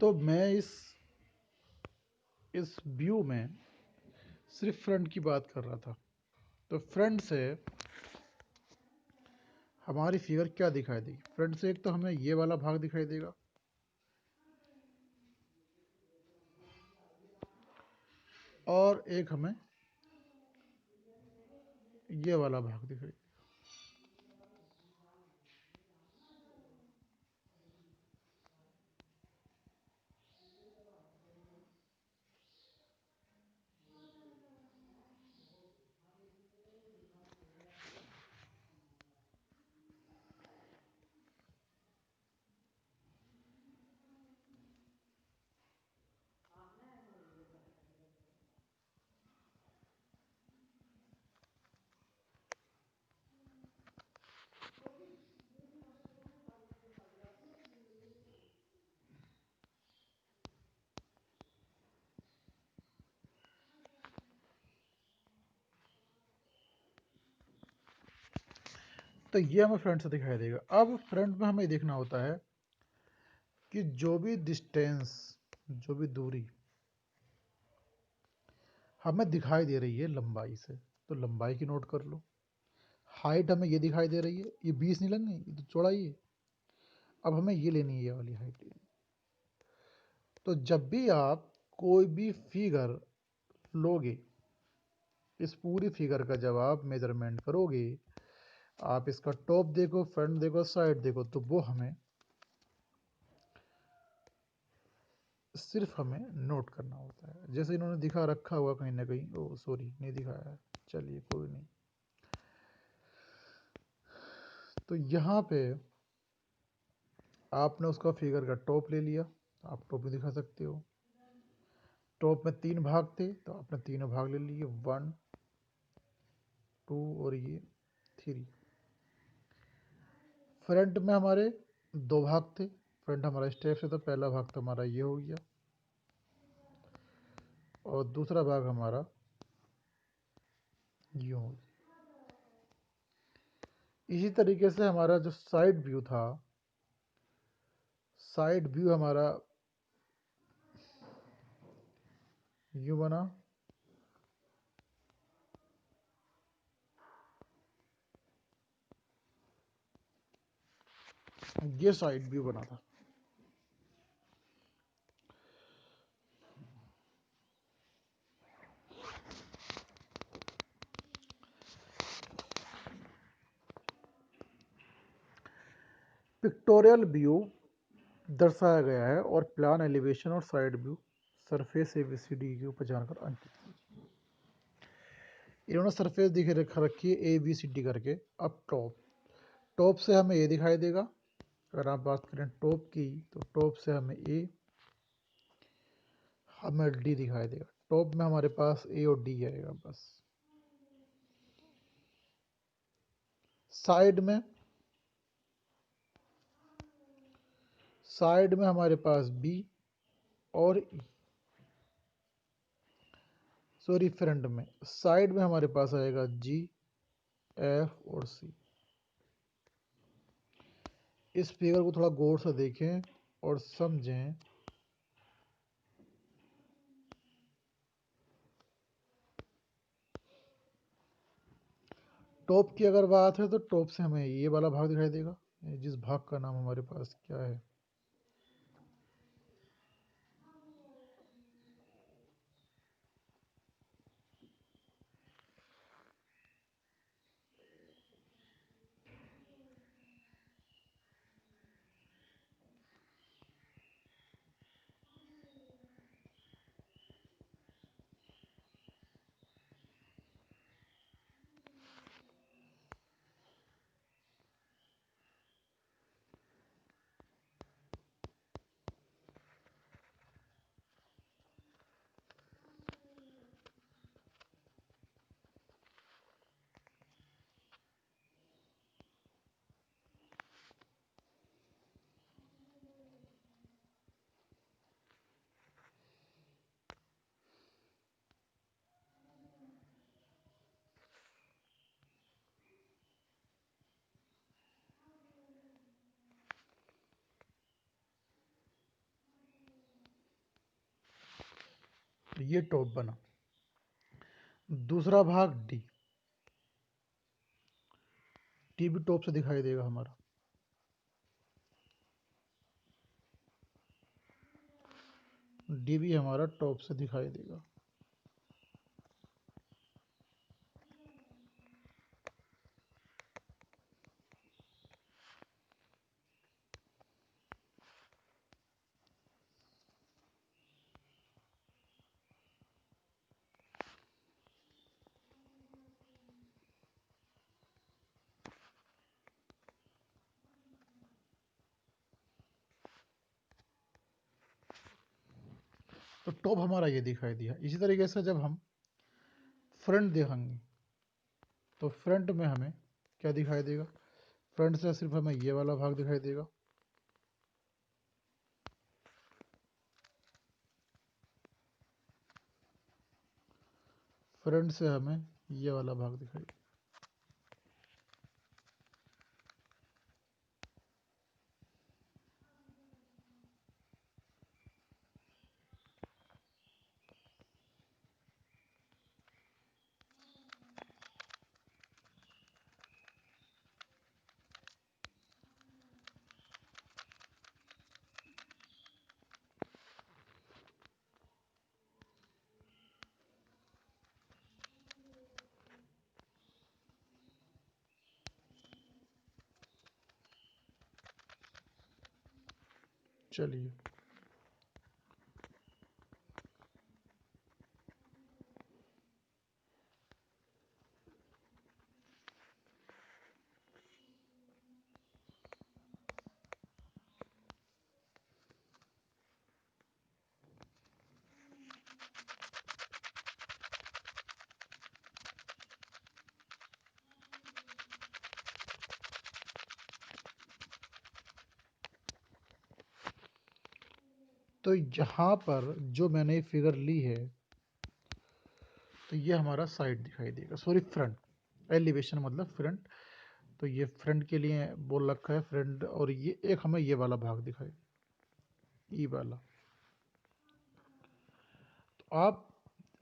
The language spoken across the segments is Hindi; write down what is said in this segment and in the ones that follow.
तो मैं इस व्यू में सिर्फ फ्रंट की बात कर रहा था। तो फ्रंट से हमारी फिगर क्या दिखाई देगी? फ्रंट से एक तो हमें ये वाला भाग दिखाई देगा, और एक हमें ये वाला भाग दिखाई देगा। तो ये हमें फ्रंट से दिखाई देगा। अब फ्रंट में हमें देखना होता है कि जो भी डिस्टेंस, जो भी दूरी हमें दिखाई दे रही है लंबाई से, तो लंबाई की नोट कर लो। हाइट हमें ये दिखाई दे रही है, ये 20 नहीं लगनी, ये तो चौड़ाई है। अब हमें ये लेनी है, ये वाली हाइट लेनी। तो जब भी आप कोई भी फिगर लोगे, इस पूरी फिगर का जब आप मेजरमेंट करोगे, आप इसका टॉप देखो, फ्रंट देखो, साइड देखो, तो वो हमें सिर्फ हमें नोट करना होता है। जैसे इन्होंने दिखा रखा हुआ कहीं ना कहीं, ओ सॉरी नहीं दिखाया है, चलिए कोई नहीं। तो यहाँ पे आपने उसका फिगर का टॉप ले लिया, आप टॉप भी दिखा सकते हो। टॉप में 3 भाग थे, तो आपने तीनों भाग ले लिए, 1 2 और ये 3। फ्रंट में हमारे 2 भाग थे, फ्रंट हमारा स्टेप से, तो पहला भाग तो हमारा ये हो गया, और दूसरा भाग हमारा यूँ हो गया। इसी तरीके से हमारा जो साइड व्यू था, साइड व्यू हमारा यूँ बना, ये साइड व्यू बना था। पिक्टोरियल व्यू दर्शाया गया है, और प्लान एलिवेशन और साइड व्यू सरफेस ABCD के ऊपर जानकर अंकित कीजिए। इन्होंने सरफेस दिखे रखी है ABCD करके। अब टॉप से हमें ये दिखाई देगा। अगर आप बात करें टॉप की, तो टॉप से हमें A, हमें D दिखाई देगा। टॉप में हमारे पास A और D आएगा बस। साइड में हमारे पास B और E, सॉरी फ्रंट में, साइड में हमारे पास आएगा G, F और C। इस फिगर को थोड़ा गौर से देखें और समझें। टॉप की अगर बात है, तो टॉप से हमें ये वाला भाग दिखाई देगा, जिस भाग का नाम हमारे पास क्या है, तो ये टॉप बना। दूसरा भाग डी, डी भी टॉप से दिखाई देगा हमारा। डी भी हमारा टॉप से दिखाई देगा। तो टॉप हमारा ये दिखाई दिया। इसी तरीके से जब हम फ्रंट देखेंगे तो फ्रंट में हमें क्या दिखाई देगा? फ्रंट से सिर्फ हमें ये वाला भाग दिखाई देगा। फ्रंट से हमें ये वाला भाग दिखाई देगा। चलिए, तो यहाँ पर जो मैंने फिगर ली है, तो ये हमारा साइड दिखाई देगा, सॉरी फ्रंट। एलिवेशन मतलब फ्रंट। तो ये फ्रंट के लिए बोल रखा है फ्रंट, और ये एक हमें ये वाला भाग दिखाई, ई वाला। तो आप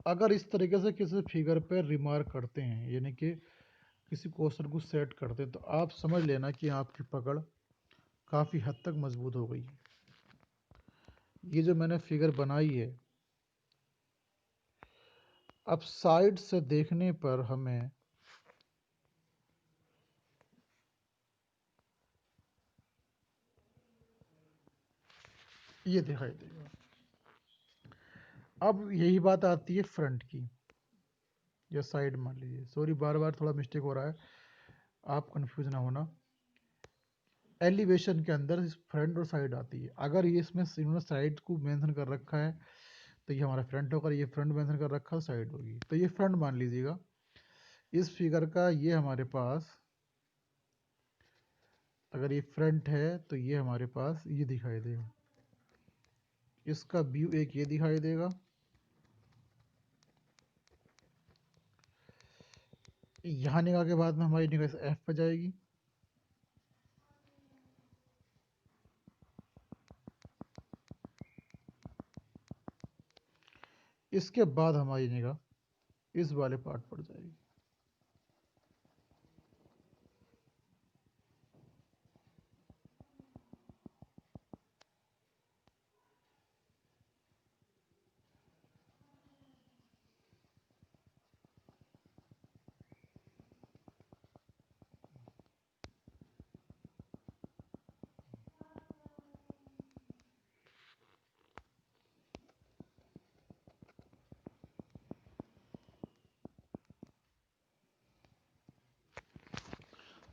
अगर इस तरीके से किसी फिगर पे रिमार्क करते हैं, यानी कि किसी क्वेश्चन को सेट करते हैं, तो आप समझ लेना कि आपकी पकड़ काफ़ी हद तक मजबूत हो गई है। ये जो मैंने फिगर बनाई है, अब साइड से देखने पर हमें ये दिखाई देगा। अब यही बात आती है फ्रंट की या साइड, मान लीजिए, सॉरी बार बार थोड़ा मिस्टेक हो रहा है, आप कंफ्यूज ना होना। एलिवेशन के अंदर फ्रंट और साइड आती है। अगर ये इसमें इन्होंने साइड को मेंशन कर रखा है तो ये हमारा फ्रंट होगा, ये फ्रंट मेंशन कर रखा है साइड होगी, तो ये फ्रंट मान लीजिएगा। इस फिगर का ये हमारे पास, अगर ये फ्रंट है तो ये हमारे पास ये दिखाई देगा, इसका व्यू एक ये दिखाई देगा। यहाँ निगाह के बाद में हमारी निगाह एफ पे जाएगी। इसके बाद हमारी निगाह इस वाले पार्ट पर जाएगी।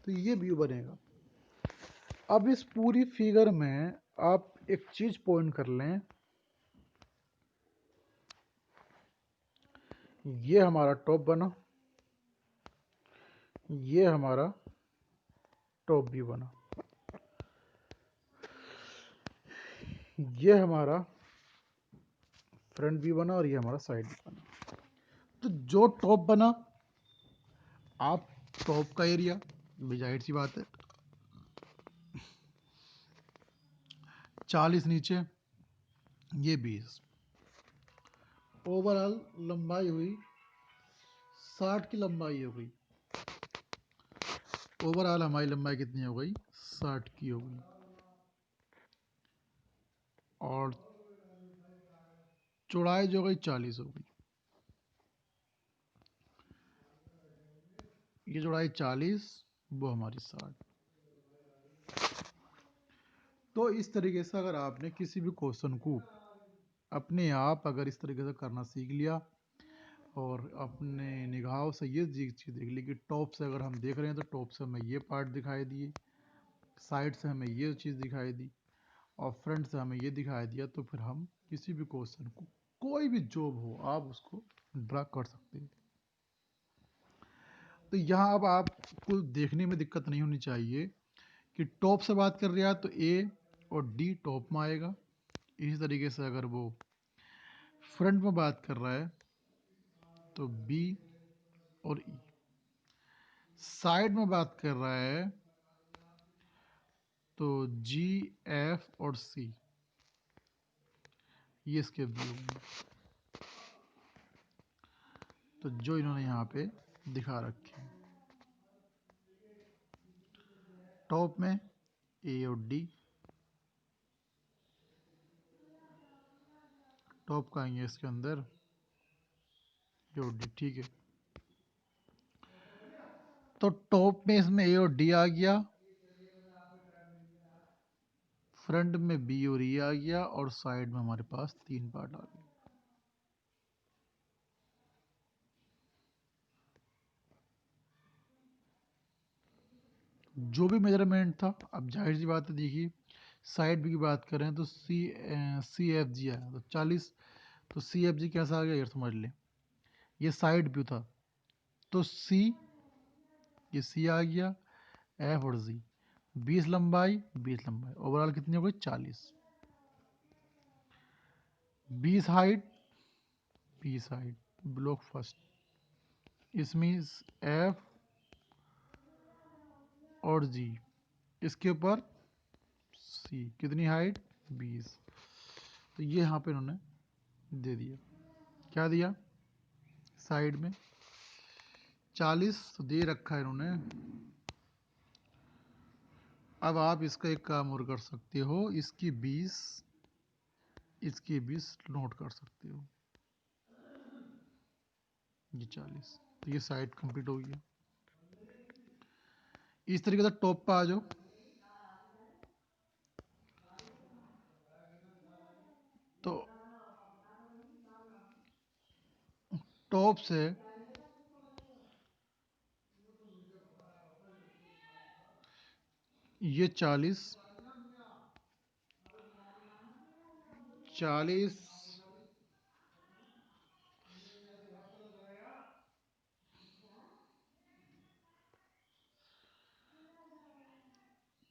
तो ये व्यू बनेगा। अब इस पूरी फिगर में आप एक चीज पॉइंट कर लें, ये हमारा टॉप बना, ये हमारा टॉप भी बना, ये हमारा फ्रंट भी बना, और ये हमारा साइड भी बना। तो जो टॉप बना, आप टॉप का एरिया, जाहिर सी बात है 40 नीचे, ये 20, ओवरऑल लंबाई हुई 60 की लंबाई हो गई। ओवरऑल हमारी लंबाई कितनी हो गई? 60 की हो गई। और चौड़ाई जो गई 40 हो गई। ये चौड़ाई 40, वो हमारी 60। तो इस तरीके से अगर आपने किसी भी क्वेश्चन को अपने आप अगर इस तरीके से करना सीख लिया और अपने निगाहों से ये चीज़ देख ली कि टॉप से अगर हम देख रहे हैं तो टॉप से हमें ये पार्ट दिखाई दिए, साइड से हमें ये चीज़ दिखाई दी और फ्रंट से हमें ये दिखाई दिया, तो फिर हम किसी भी क्वेश्चन को, कोई भी जॉब हो, आप उसको ड्रा कर सकते हैं। तो यहाँ अब आपको देखने में दिक्कत नहीं होनी चाहिए कि टॉप से बात कर रहा है तो ए और डी टॉप में आएगा। इसी तरीके से अगर वो फ्रंट में बात कर रहा है तो बी और ई, साइड में बात कर रहा है तो जी, एफ और सी, ये इसके व्यू होंगे। तो जो इन्होंने यहाँ पे दिखा रखे हैं, टॉप में ए और डी, टॉप का आएंगे इसके अंदर ए और डी, ठीक है। तो टॉप में इसमें ए और डी आ गया, फ्रंट में बी और ई आ गया और साइड में हमारे पास 3 पार्ट आ गए। जो भी मेजरमेंट था, अब जाहिर सी बात है, देखिए साइड की बात करें तो सी एफ जी आया तो 40, तो सी एफ जी कैसा आ गया ये समझ लें, ये साइड व्यू था तो सी, ये सी आ गया, एफ और जी, 20 लंबाई 20 लंबाई, ओवरऑल कितनी हो गई? 40। 20 हाइट 20 हाइट, ब्लॉक फर्स्ट, इसमें एफ और जी, इसके ऊपर सी, कितनी हाइट? 20। तो ये यहाँ पे इन्होंने दे दिया, क्या दिया? साइड में 40 तो दे रखा है इन्होंने। अब आप इसका एक काम और कर सकते हो, इसकी 20 इसकी 20 नोट कर सकते हो, ये 40, तो ये साइड कंप्लीट हो गया। इस तरीके से टॉप पे आ जाओ, तो टॉप से ये 40 40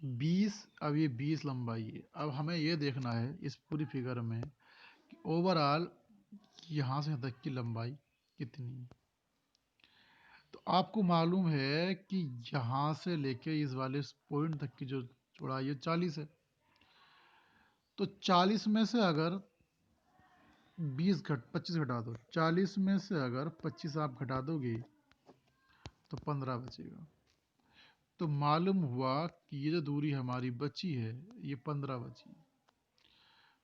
20, अब ये 20 लंबाई है। अब हमें ये देखना है इस पूरी फिगर में कि ओवरऑल यहाँ से तक की लंबाई कितनी है। तो आपको मालूम है कि यहाँ से लेके इस वाले पॉइंट तक की जो चौड़ाई है 40 है, तो 40 में से अगर 25 घटा दो, 40 में से अगर 25 आप घटा दोगे तो 15 बचेगा। तो मालूम हुआ कि ये जो दूरी हमारी बची है ये 15 बची।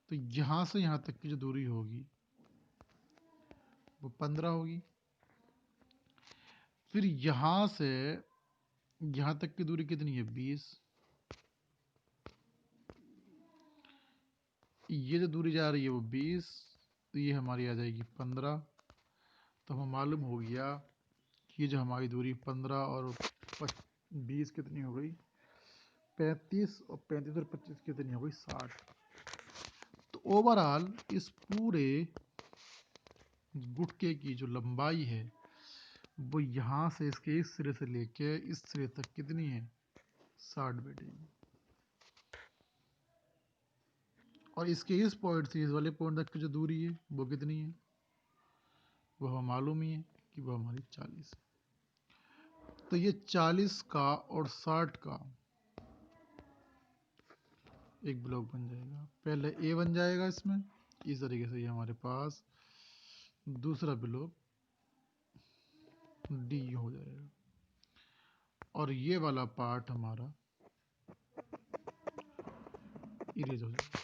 तो यहाँ से यहाँ तक की जो दूरी होगी वो 15 होगी। फिर यहाँ से यहाँ तक की दूरी कितनी है? 20। ये जो दूरी जा रही है वो 20, तो ये हमारी आ जाएगी 15। तो हमें मालूम हो गया कि ये जो हमारी दूरी 15 और 20 कितनी हो गई? 35, और 35 और 25 कितनी हो गई? 60। तो ओवरऑल इस पूरे गुटके की जो लंबाई है वो यहाँ से इसके इस सिरे से लेके इस सिरे तक कितनी है? 60 बैठेगी। और इसके इस पॉइंट से इस वाले पॉइंट तक की जो दूरी है वो कितनी है? वो हमें मालूम ही है कि वो हमारी 40 है। तो ये 40 का और 60 का एक ब्लॉक बन जाएगा। पहले ए बन जाएगा इसमें, इस तरीके से ये हमारे पास दूसरा ब्लॉक डी हो जाएगा और ये वाला पार्ट हमारा इरेज हो जाएगा।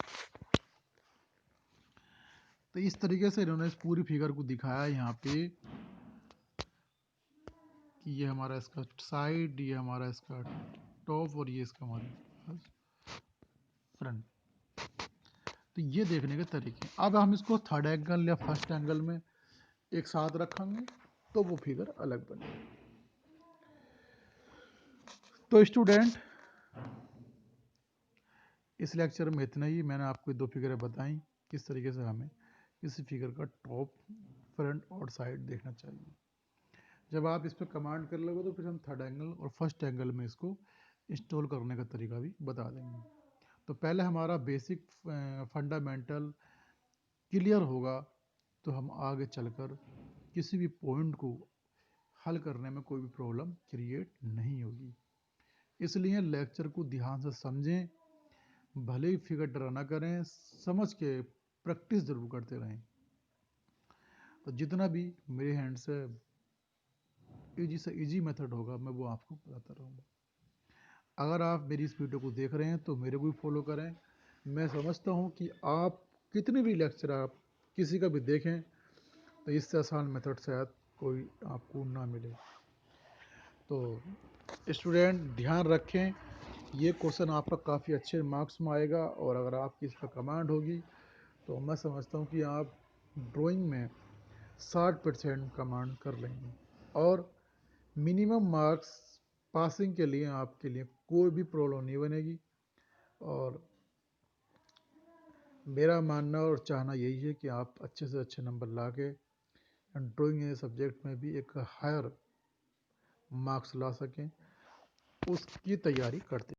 तो इस तरीके से इन्होंने इस पूरी फिगर को दिखाया यहाँ पे कि ये हमारा इसका साइड, ये हमारा इसका टॉप और ये इसका हमारा फ्रंट। तो ये देखने के तरीके। अब हम इसको थर्ड एंगल या फर्स्ट एंगल में एक साथ रखेंगे तो वो फिगर अलग बनेगी। तो स्टूडेंट, इस लेक्चर में इतना ही। मैंने आपको दो फिगरें बताई किस तरीके से हमें किसी फिगर का टॉप, फ्रंट और साइड देखना चाहिए। जब आप इस पर कमांड कर लोगे तो फिर हम थर्ड एंगल और फर्स्ट एंगल में इसको इंस्टॉल करने का तरीका भी बता देंगे। तो पहले हमारा बेसिक फंडामेंटल क्लियर होगा तो हम आगे चलकर किसी भी पॉइंट को हल करने में कोई भी प्रॉब्लम क्रिएट नहीं होगी। इसलिए लेक्चर को ध्यान से समझें, भले ही फिगर ड्रा ना करें, समझ के प्रैक्टिस जरूर करते रहें। तो जितना भी मेरे हैंड से इजी मेथड होगा मैं वो आपको बताता रहूँगा। अगर आप मेरी इस वीडियो को देख रहे हैं तो मेरे को भी फॉलो करें। मैं समझता हूँ कि आप कितने भी लेक्चर आप किसी का भी देखें तो इससे आसान मेथड शायद कोई आपको ना मिले। तो स्टूडेंट ध्यान रखें, ये क्वेश्चन आपका काफ़ी अच्छे मार्क्स में आएगा और अगर आपकी इस पर कमांड होगी तो मैं समझता हूँ कि आप ड्राइंग में 60% कमांड कर लेंगे और मिनिमम मार्क्स पासिंग के लिए आपके लिए कोई भी प्रॉब्लम नहीं बनेगी। और मेरा मानना और चाहना यही है कि आप अच्छे से अच्छे नंबर ला के ड्राइंग सब्जेक्ट में भी एक हायर मार्क्स ला सकें, उसकी तैयारी करते